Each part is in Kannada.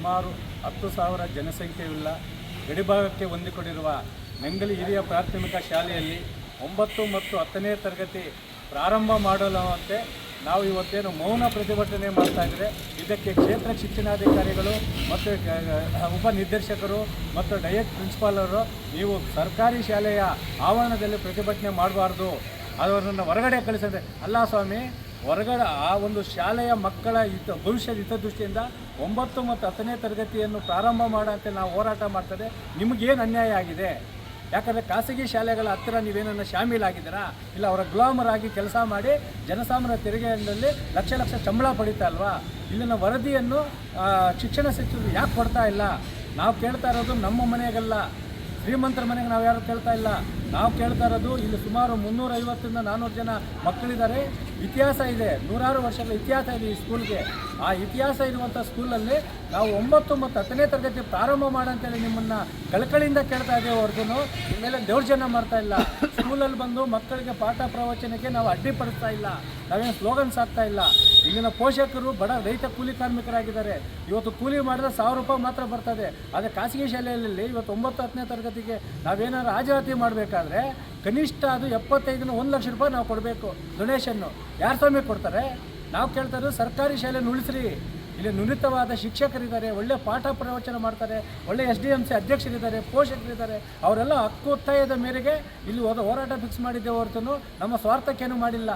ಸುಮಾರು 10,000 ಜನಸಂಖ್ಯೆಯುಳ್ಳ ಗಡಿಭಾಗಕ್ಕೆ ಹೊಂದಿಕೊಂಡಿರುವ ನಂಗಲಿ ಹಿರಿಯ ಪ್ರಾಥಮಿಕ ಶಾಲೆಯಲ್ಲಿ 9 ಮತ್ತು 10ನೇ ತರಗತಿ ಪ್ರಾರಂಭ ಮಾಡಲುವಂತೆ ನಾವು ಇವತ್ತೇನು ಮೌನ ಪ್ರತಿಭಟನೆ ಮಾಡ್ತಾಯಿದ್ರೆ ಇದಕ್ಕೆ ಕ್ಷೇತ್ರ ಶಿಕ್ಷಣಾಧಿಕಾರಿಗಳು ಮತ್ತು ಉಪನಿರ್ದೇಶಕರು ಮತ್ತು ಡಯಟ್ ಪ್ರಿನ್ಸಿಪಾಲರು ನೀವು ಸರ್ಕಾರಿ ಶಾಲೆಯ ಆವರಣದಲ್ಲಿ ಪ್ರತಿಭಟನೆ ಮಾಡಬಾರ್ದು, ಅವರನ್ನು ಹೊರಗಡೆ ಕಳಿಸಿದ್ರೆ ಅಲ್ಲ ಸ್ವಾಮಿ, ಹೊರಗಡೆ ಆ ಒಂದು ಶಾಲೆಯ ಮಕ್ಕಳ ಭವಿಷ್ಯದ ಹಿತದೃಷ್ಟಿಯಿಂದ 9 ಮತ್ತು 10ನೇ ತರಗತಿಯನ್ನು ಪ್ರಾರಂಭ ಮಾಡೋಂತೆ ನಾವು ಹೋರಾಟ ಮಾಡ್ತಾರೆ. ನಿಮಗೇನು ಅನ್ಯಾಯ ಆಗಿದೆ? ಯಾಕಂದರೆ ಖಾಸಗಿ ಶಾಲೆಗಳ ಹತ್ತಿರ ನೀವೇನನ್ನು ಶಾಮೀಲಾಗಿದ್ದೀರಾ? ಇಲ್ಲ ಅವರ ಗುಲಾಮರಾಗಿ ಕೆಲಸ ಮಾಡಿ ಜನಸಾಮಾನ್ಯ ತೆರಿಗೆಯಲ್ಲಿ ಲಕ್ಷ ಲಕ್ಷ ಸಂಬಳ ಪಡಿತಾ ಅಲ್ವಾ? ಇಲ್ಲಿನ ವರದಿಯನ್ನು ಶಿಕ್ಷಣ ಸಚಿವರು ಯಾಕೆ ಕೊಡ್ತಾ ಇಲ್ಲ? ನಾವು ಕೇಳ್ತಾ ಇರೋದು ನಮ್ಮ ಮನೆಗಲ್ಲ, ಶ್ರೀಮಂತರ ಮನೆಗೆ ನಾವು ಯಾರು ಕೇಳ್ತಾ ಇಲ್ಲ. ನಾವು ಕೇಳ್ತಾ ಇರೋದು ಇಲ್ಲಿ ಸುಮಾರು 350ರಿಂದ 400 ಜನ ಮಕ್ಕಳಿದ್ದಾರೆ. ಇತಿಹಾಸ ಇದೆ, 100 ವರ್ಷಗಳ ಇತಿಹಾಸ ಇದೆ ಈ ಸ್ಕೂಲ್ಗೆ. ಆ ಇತಿಹಾಸ ಇರುವಂಥ ಸ್ಕೂಲಲ್ಲಿ ನಾವು 9 ಮತ್ತು 10ನೇ ತರಗತಿ ಪ್ರಾರಂಭ ಮಾಡಂತೇಳಿ ನಿಮ್ಮನ್ನು ಕಳಕಳಿಯಿಂದ ಕೇಳ್ತಾ ಇದ್ದೇವೆ ಹೊರತು ಮೇಲೆ ದೌರ್ಜನ್ಯ ಮಾಡ್ತಾ ಇಲ್ಲ. ಸ್ಕೂಲಲ್ಲಿ ಬಂದು ಮಕ್ಕಳಿಗೆ ಪಾಠ ಪ್ರವಚನಕ್ಕೆ ನಾವು ಅಡ್ಡಿಪಡಿಸ್ತಾ ಇಲ್ಲ, ನಾವೇನು ಸ್ಲೋಗನ್ಸ್ ಆಗ್ತಾ ಇಲ್ಲ. ಇಲ್ಲಿನ ಪೋಷಕರು ಬಡ ರೈತ ಕೂಲಿ ಕಾರ್ಮಿಕರಾಗಿದ್ದಾರೆ. ಇವತ್ತು ಕೂಲಿ ಮಾಡಿದ್ರೆ 1000 ರೂಪಾಯಿ ಮಾತ್ರ ಬರ್ತದೆ. ಆದರೆ ಖಾಸಗಿ ಶಾಲೆಯಲ್ಲಿ ಇವತ್ತು 9, 10ನೇ ತರಗತಿಗೆ ನಾವೇನಾದ್ರು ಹಾಜರಾತಿ ಮಾಡಬೇಕಾದ್ರೆ ಕನಿಷ್ಠ ಅದು 75ರಿಂದ 1 ಲಕ್ಷ ರೂಪಾಯಿ ನಾವು ಕೊಡಬೇಕು ಡೊನೇಷನ್ನು. ಯಾರು ಸ್ವಾಮಿ ಕೊಡ್ತಾರೆ? ನಾವು ಕೇಳ್ತಾ ಇರೋದು ಸರ್ಕಾರಿ ಶಾಲೆಯನ್ನು ಉಳಿಸ್ರಿ. ಇಲ್ಲಿ ನುರಿತವಾದ ಶಿಕ್ಷಕರಿದ್ದಾರೆ, ಒಳ್ಳೆ ಪಾಠ ಪ್ರವಚನ ಮಾಡ್ತಾರೆ, ಒಳ್ಳೆ SDMC ಅಧ್ಯಕ್ಷರಿದ್ದಾರೆ, ಪೋಷಕರಿದ್ದಾರೆ. ಅವರೆಲ್ಲ ಹಕ್ಕು ಒತ್ತಾಯದ ಮೇರೆಗೆ ಇಲ್ಲಿ ಹೋರಾಟ ಫಿಕ್ಸ್ ಮಾಡಿದ್ದೇವೆ ಹೊರತು ನಮ್ಮ ಸ್ವಾರ್ಥಕ್ಕೇನು ಮಾಡಿಲ್ಲ.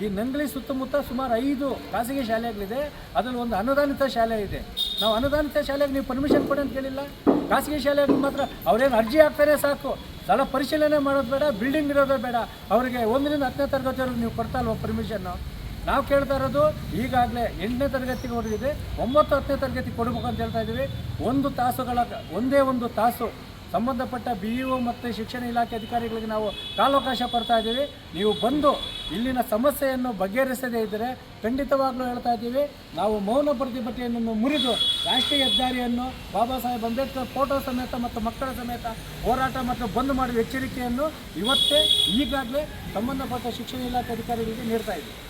ಈ ನಂಗಲಿ ಸುತ್ತಮುತ್ತ ಸುಮಾರು 5 ಖಾಸಗಿ ಶಾಲೆಗಳಿದೆ, ಅದರಲ್ಲಿ ಒಂದು ಅನುದಾನಿತ ಶಾಲೆ ಇದೆ. ನಾವು ಅನುದಾನಿತ ಶಾಲೆಗೆ ನೀವು ಪರ್ಮಿಷನ್ ಕೊಡಿ ಅಂತ ಕೇಳಿಲ್ಲ. ಖಾಸಗಿ ಶಾಲೆಗೆ ಮಾತ್ರ ಅವ್ರೇನು ಅರ್ಜಿ ಹಾಕ್ತಾರೆ ಸಾಕು, ಸ್ಥಳ ಪರಿಶೀಲನೆ ಮಾಡೋದು ಬೇಡ, ಬಿಲ್ಡಿಂಗ್ ಇರೋದೇ ಬೇಡ. ಅವರಿಗೆ 1ರಿಂದ 10ನೇ ತರಗತಿವರೆಗೂ ನೀವು ಕೊಡ್ತಾ ಇಲ್ವ ಪರ್ಮಿಷನ್ನು? ನಾವು ಕೇಳ್ತಾ ಇರೋದು ಈಗಾಗಲೇ 8ನೇ ತರಗತಿಗೆ ಹೊರಗಿದೆ, 9, 10ನೇ ತರಗತಿ ಕೊಡಬೇಕು ಅಂತ ಹೇಳ್ತಾ ಇದ್ದೀವಿ. ಒಂದೇ ಒಂದು ತಾಸು ಸಂಬಂಧಪಟ್ಟ BEO ಮತ್ತು ಶಿಕ್ಷಣ ಇಲಾಖೆ ಅಧಿಕಾರಿಗಳಿಗೆ ನಾವು ಕಾಲಾವಕಾಶ ಕೊಡ್ತಾ ಇದ್ದೀವಿ. ನೀವು ಬಂದು ಇಲ್ಲಿನ ಸಮಸ್ಯೆಯನ್ನು ಬಗೆಹರಿಸದೇ ಇದ್ದರೆ ಖಂಡಿತವಾಗ್ಲೂ ಹೇಳ್ತಾ ಇದ್ದೀವಿ, ನಾವು ಮೌನ ಪ್ರತಿಭಟನೆಯನ್ನು ಮುರಿದು ರಾಷ್ಟ್ರೀಯ ಹೆದ್ದಾರಿಯನ್ನು ಬಾಬಾ ಸಾಹೇಬ್ ಅಂಬೇಡ್ಕರ್ ಫೋಟೋ ಸಮೇತ ಮತ್ತು ಮಕ್ಕಳ ಸಮೇತ ಹೋರಾಟ ಮತ್ತು ಬಂದ್ ಮಾಡುವ ಎಚ್ಚರಿಕೆಯನ್ನು ಇವತ್ತೇ ಈಗಾಗಲೇ ಸಂಬಂಧಪಟ್ಟ ಶಿಕ್ಷಣ ಇಲಾಖೆ ಅಧಿಕಾರಿಗಳಿಗೆ ನೀಡ್ತಾ ಇದ್ದೀವಿ.